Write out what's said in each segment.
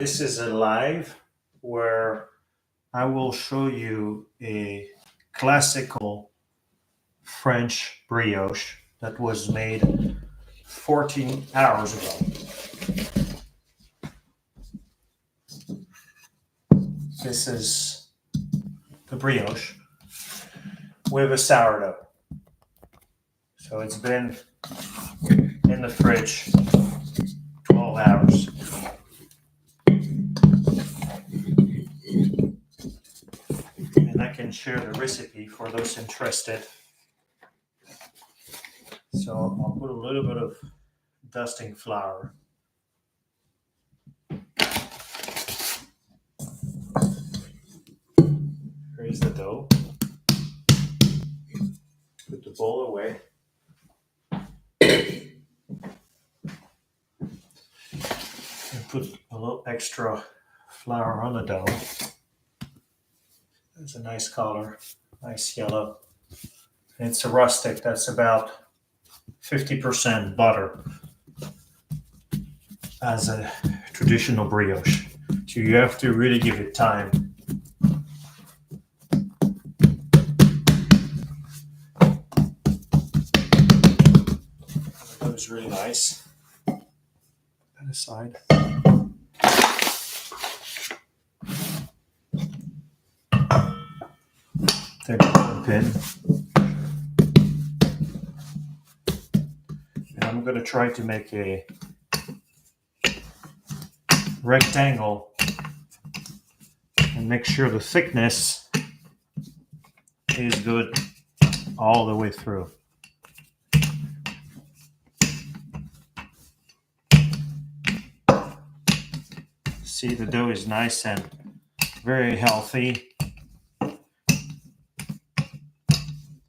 This is a live where I will show you a classical French brioche that was made 14 hours ago. This is the brioche with a sourdough. So it's been in the fridge 12 hours. And I can share the recipe for those interested. So I'll put a little bit of dusting flour. Here's the dough. Put the bowl away. And put a little extra flour on the dough. It's a nice color, nice yellow. And it's a rustic, that's about 50% butter as a traditional brioche. So you have to really give it time. That was really nice. Put that aside. Take a pin. And I'm going to try to make a rectangle and make sure the thickness is good all the way through. See, the dough is nice and very healthy.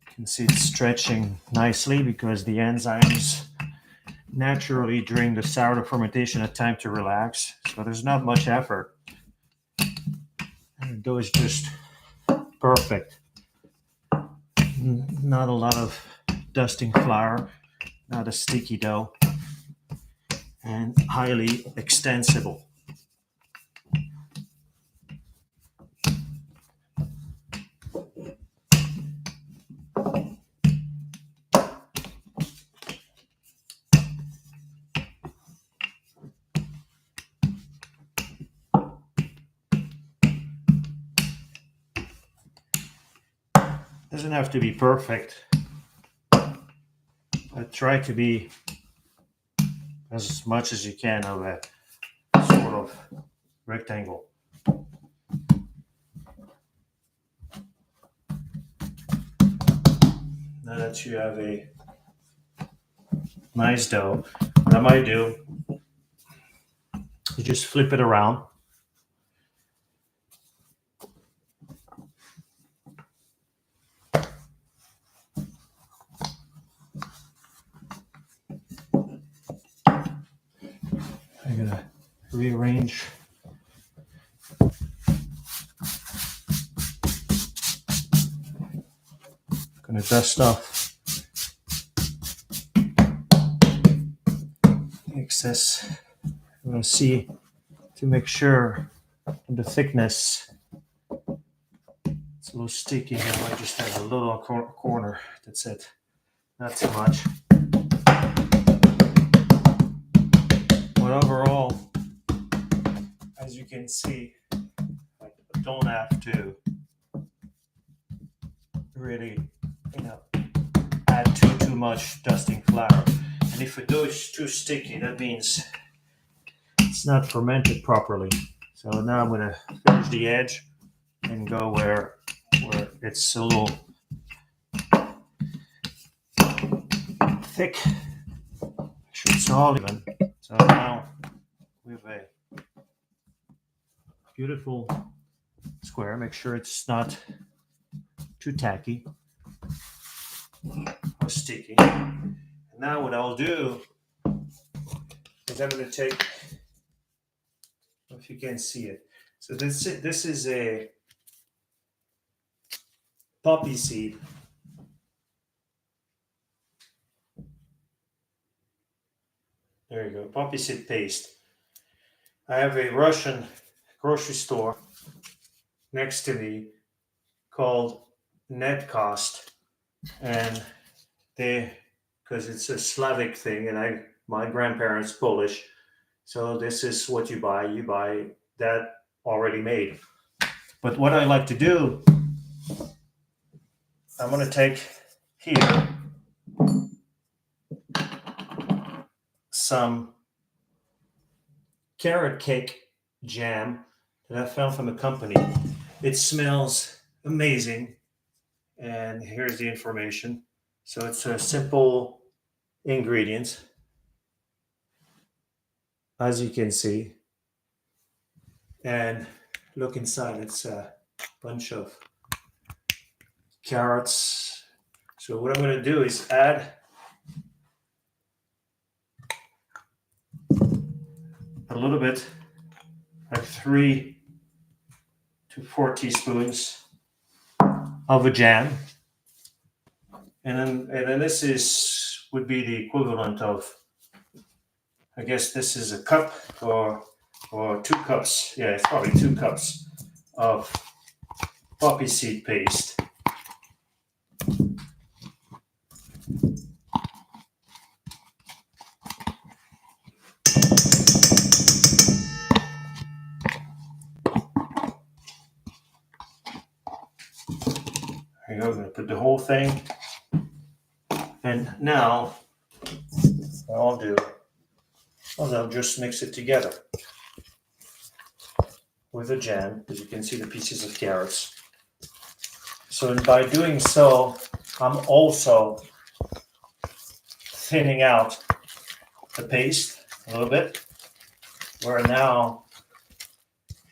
You can see it's stretching nicely because the enzymes naturally during the sourdough fermentation have time to relax. So there's not much effort. And the dough is just perfect. Not a lot of dusting flour, not a sticky dough, and highly extensible. Doesn't have to be perfect, but try to be as much as you can of a sort of rectangle. Now that you have a nice dough, what I might do is just flip it around. I'm gonna rearrange. Gonna dust off the excess. I'm gonna see to make sure the thickness. It's a little sticky. I might just have a little corner. That's it. Not too much. But overall, as you can see, I don't have to really, add too much dusting flour. And if the dough is too sticky, that means it's not fermented properly. So now I'm going to finish the edge and go where it's a little thick. Make sure it's all even. So now we have a beautiful square. Make sure it's not too tacky or sticky. And now what I'll do is I'm going to take, if you can see it. So this is a poppy seed. There you go, poppy seed paste. I have a Russian grocery store next to me called Net Cost, and they, because it's a Slavic thing, and my grandparents Polish, so this is what you buy. You buy that already made. But what I like to do, I'm going to take here some carrot cake jam that I found from a company. It smells amazing, and here's the information. So it's a simple ingredients, as you can see, and look inside. It's a bunch of carrots. So what I'm going to do is add a little bit, like 3 to 4 teaspoons of a jam, and then this is would be the equivalent of, I guess this is a cup or 2 cups. Yeah, it's probably 2 cups of poppy seed paste. There you go. I'm going to put the whole thing, and now what I'll do, I'll just mix it together with the jam, as you can see the pieces of carrots. So by doing so, I'm also thinning out the paste a little bit, where now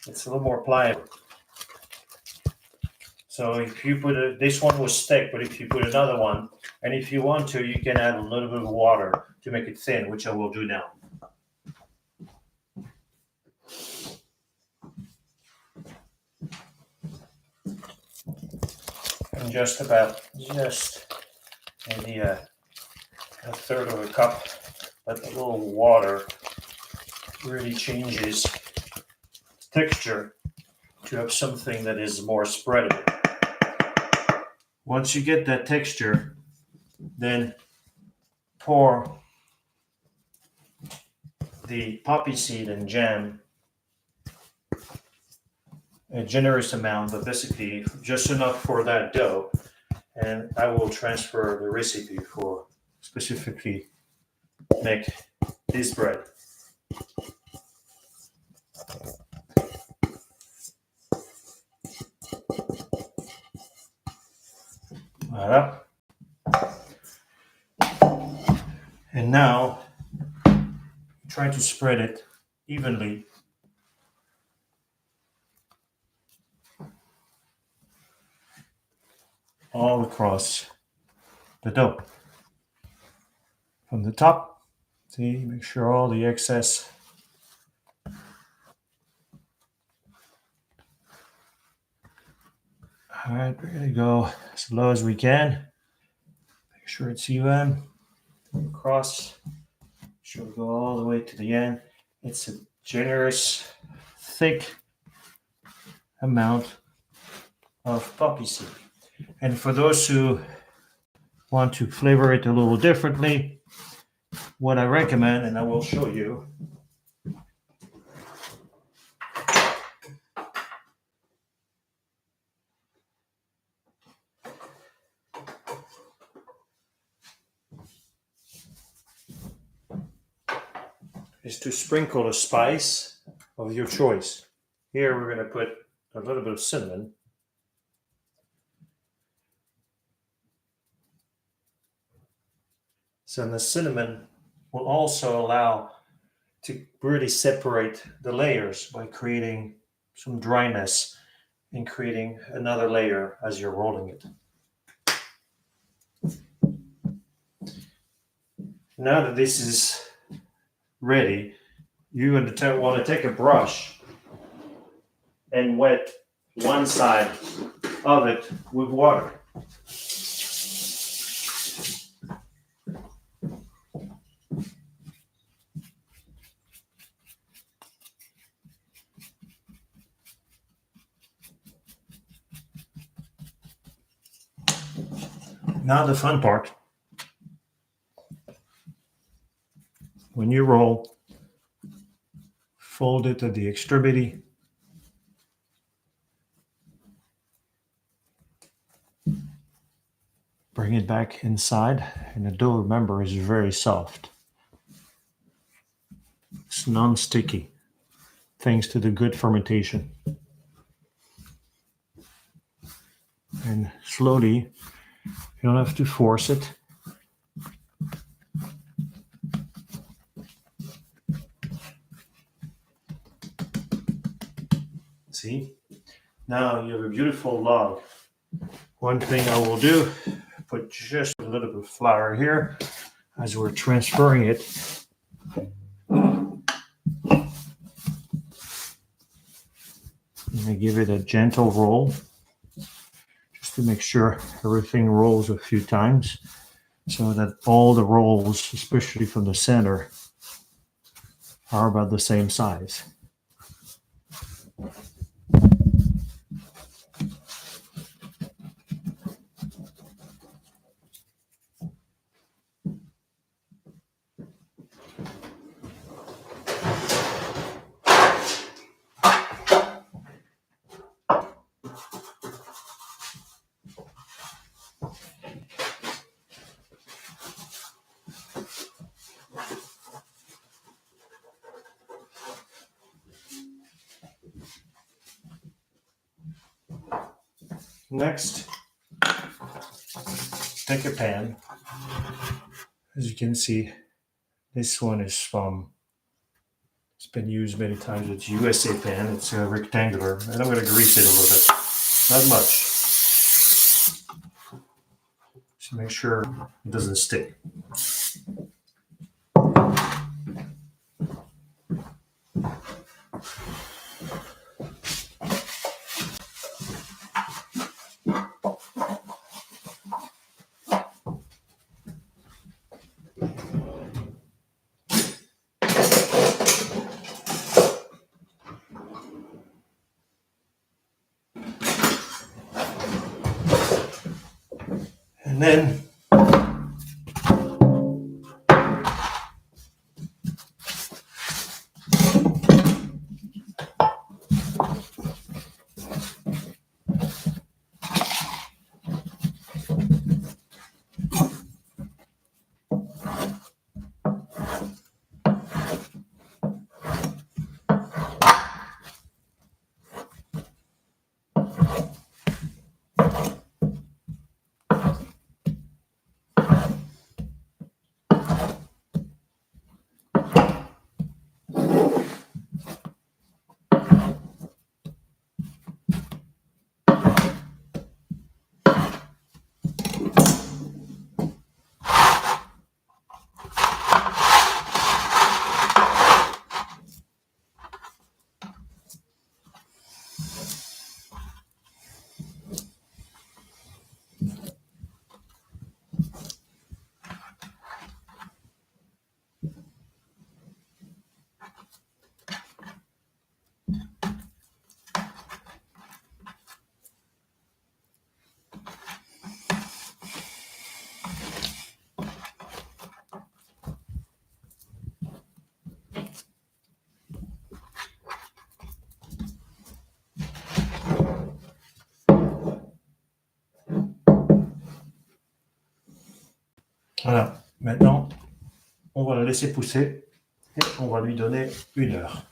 it's a little more pliable. So if you put this one was thick, but if you put another one, and if you want to, you can add a little bit of water to make it thin, which I will do now. And just maybe a third of a cup, but a little water really changes texture to have something that is more spreadable. Once you get that texture, then pour the poppy seed and jam, a generous amount, but basically just enough for that dough. And I will transfer the recipe for specifically make this bread. Voilà. And now try to spread it evenly all across the dough. From the top, see, make sure all the excess all right, we're going to go as low as we can. Make sure it's even across. Sure, we go all the way to the end. It's a generous, thick amount of poppy seed. And for those who want to flavor it a little differently, what I recommend, and I will show you, is to sprinkle a spice of your choice. Here we're going to put a little bit of cinnamon. So the cinnamon will also allow to really separate the layers by creating some dryness and creating another layer as you're rolling it. Now that this is ready, you're going to want to take a brush and wet one side of it with water. Now the fun part. When you roll, fold it at the extremity. Bring it back inside, and the dough, remember, is very soft. It's non-sticky, thanks to the good fermentation. And slowly, you don't have to force it. See? Now you have a beautiful log. One thing I will do, put just a little bit of flour here as we're transferring it. And I give it a gentle roll just to make sure everything rolls a few times so that all the rolls, especially from the center, are about the same size. Next, take a pan. As you can see, this one is from, it's been used many times. It's USA pan. It's rectangular. And I'm going to grease it a little bit. Not much. Just make sure it doesn't stick. And then voilà. Maintenant, on va le laisser pousser et on va lui donner 1 heure.